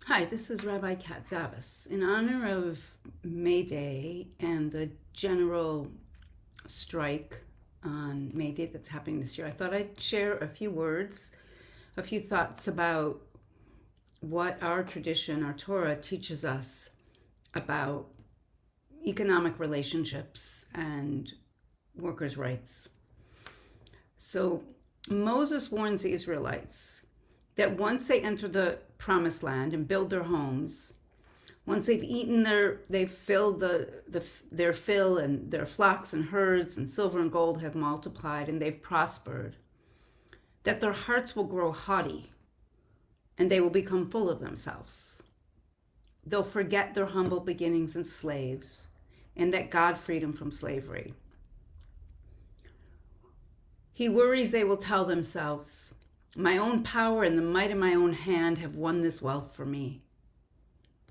Hi, this is Rabbi Katzavis. In honor of May Day and the general strike on May Day that's happening this year, I thought I'd share a few words, a few thoughts about what our tradition, our Torah, teaches us about economic relationships and workers' rights. So Moses warns the Israelites that once they enter the promised land and build their homes, once they've filled their fill, and their flocks and herds and silver and gold have multiplied and they've prospered, that their hearts will grow haughty and they will become full of themselves. They'll forget their humble beginnings as slaves and that God freed them from slavery. He worries they will tell themselves, "My own power and the might of my own hand have won this wealth for me."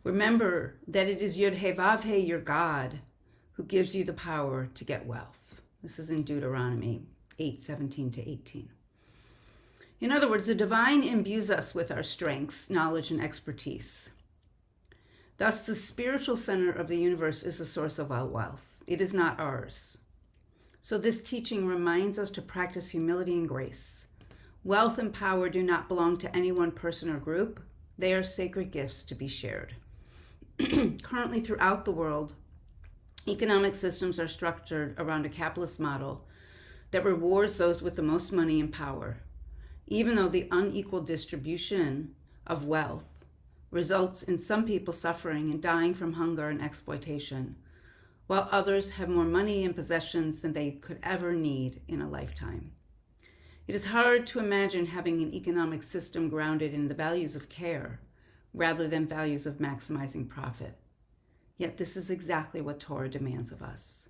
Remember that it is Yod-Heh-Vav-Heh, your God, who gives you the power to get wealth. This is in Deuteronomy 8:17-18. In other words, the divine imbues us with our strengths, knowledge, and expertise. Thus, the spiritual center of the universe is the source of all wealth. It is not ours. So this teaching reminds us to practice humility and grace. Wealth and power do not belong to any one person or group. They are sacred gifts to be shared. Currently, throughout the world, economic systems are structured around a capitalist model that rewards those with the most money and power, even though the unequal distribution of wealth results in some people suffering and dying from hunger and exploitation, while others have more money and possessions than they could ever need in a lifetime. It is hard to imagine having an economic system grounded in the values of care rather than values of maximizing profit. Yet this is exactly what Torah demands of us.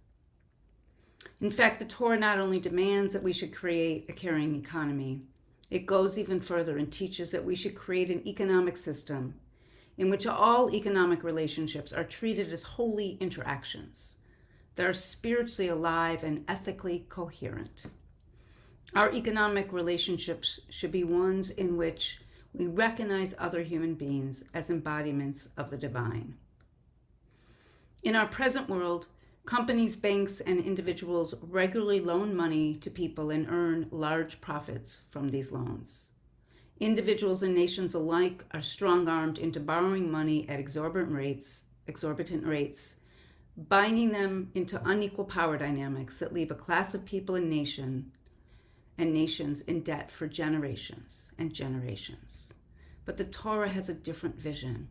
In fact, the Torah not only demands that we should create a caring economy, it goes even further and teaches that we should create an economic system in which all economic relationships are treated as holy interactions that are spiritually alive and ethically coherent. Our economic relationships should be ones in which we recognize other human beings as embodiments of the divine. In our present world, companies, banks, and individuals regularly loan money to people and earn large profits from these loans. Individuals and nations alike are strong-armed into borrowing money at exorbitant rates, binding them into unequal power dynamics that leave a class of people and nations in debt for generations and generations. But the Torah has a different vision.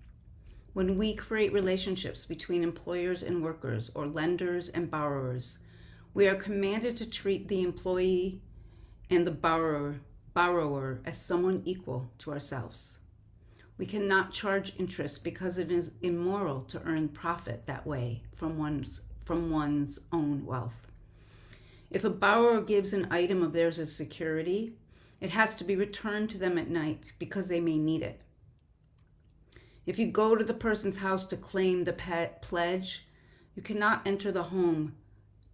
When we create relationships between employers and workers or lenders and borrowers, we are commanded to treat the employee and the borrower as someone equal to ourselves. We cannot charge interest because it is immoral to earn profit that way from one's own wealth. If a borrower gives an item of theirs as security, it has to be returned to them at night because they may need it. If you go to the person's house to claim the pledge, you cannot enter the home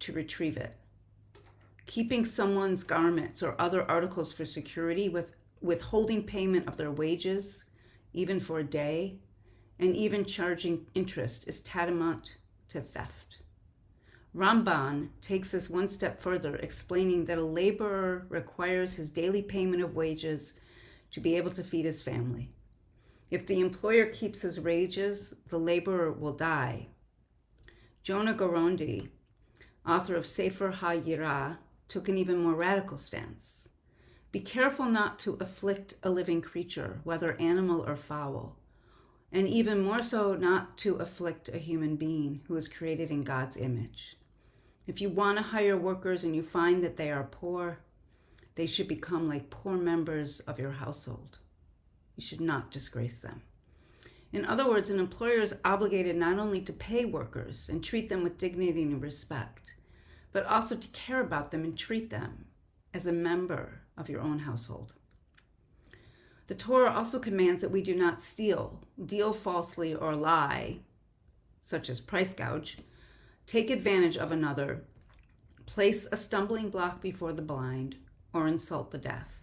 to retrieve it. Keeping someone's garments or other articles for security, withholding payment of their wages, even for a day, and even charging interest is tantamount to theft. Ramban takes this one step further, explaining that a laborer requires his daily payment of wages to be able to feed his family. If the employer keeps his wages, the laborer will die. Jonah Gorondi, author of Sefer HaYirah, took an even more radical stance. Be careful not to afflict a living creature, whether animal or fowl, and even more so not to afflict a human being who is created in God's image. If you want to hire workers and you find that they are poor, they should become like poor members of your household. You should not disgrace them. In other words, an employer is obligated not only to pay workers and treat them with dignity and respect, but also to care about them and treat them as a member of your own household. The Torah also commands that we do not steal, deal falsely, or lie, such as price gouge, take advantage of another, place a stumbling block before the blind, or insult the deaf.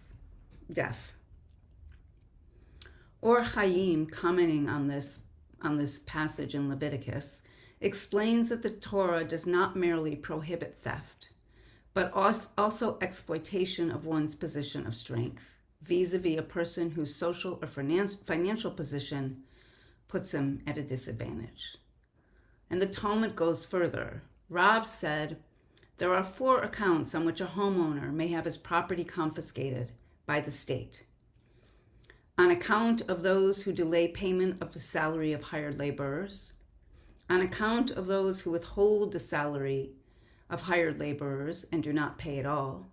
Or Chaim, commenting on this passage in Leviticus, explains that the Torah does not merely prohibit theft, but also exploitation of one's position of strength, vis-a-vis a person whose social or financial position puts him at a disadvantage. And the Talmud goes further. Rav said, there are 4 accounts on which a homeowner may have his property confiscated by the state. On account of those who delay payment of the salary of hired laborers, on account of those who withhold the salary of hired laborers and do not pay at all,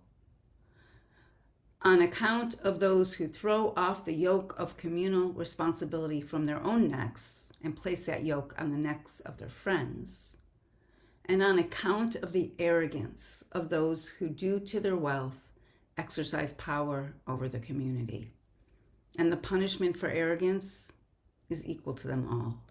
on account of those who throw off the yoke of communal responsibility from their own necks and place that yoke on the necks of their friends, and on account of the arrogance of those who, due to their wealth, exercise power over the community. And the punishment for arrogance is equal to them all.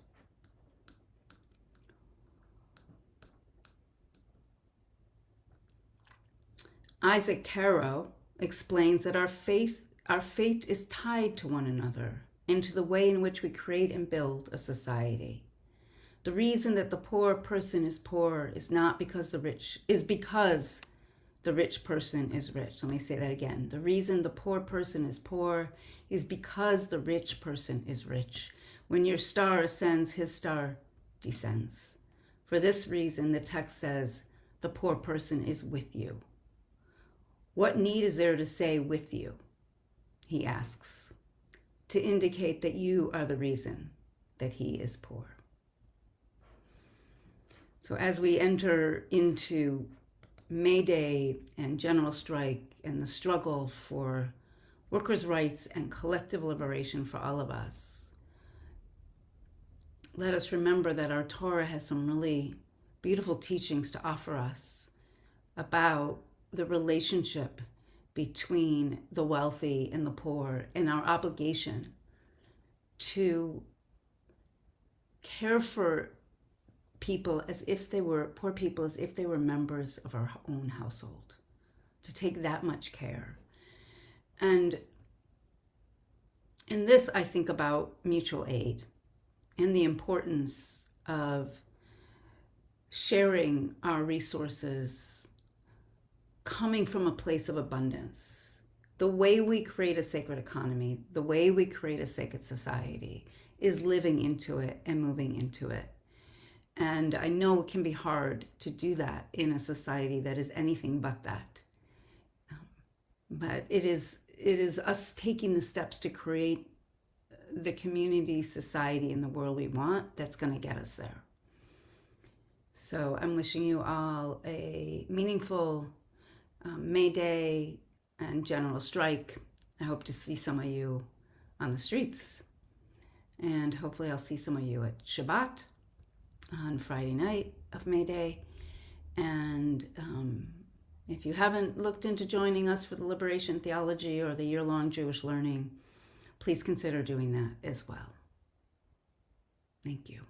Isaac Caro explains that our fate is tied to one another and to the way in which we create and build a society. The reason that the poor person is poor is not because because the rich person is rich. Let me say that again. The reason the poor person is poor is because the rich person is rich. When your star ascends, his star descends. For this reason, the text says, the poor person is with you. What need is there to say with you? He asks, to indicate that you are the reason that he is poor. So as we enter into May Day and general strike and the struggle for workers' rights and collective liberation for all of us, let us remember that our Torah has some really beautiful teachings to offer us about the relationship between the wealthy and the poor and our obligation to care for people as if they were poor people, as if they were members of our own household, to take that much care. And in this, I think about mutual aid and the importance of sharing our resources coming from a place of abundance. The way we create a sacred economy, the way we create a sacred society is living into it and moving into it. And I know it can be hard to do that in a society that is anything but that. But it is us taking the steps to create the community, society, and the world we want that's going to get us there. So I'm wishing you all a meaningful May Day and general strike. I hope to see some of you on the streets. And hopefully I'll see some of you at Shabbat on Friday night of May Day. And if you haven't looked into joining us for the Liberation Theology or the year-long Jewish learning, please consider doing that as well. Thank you.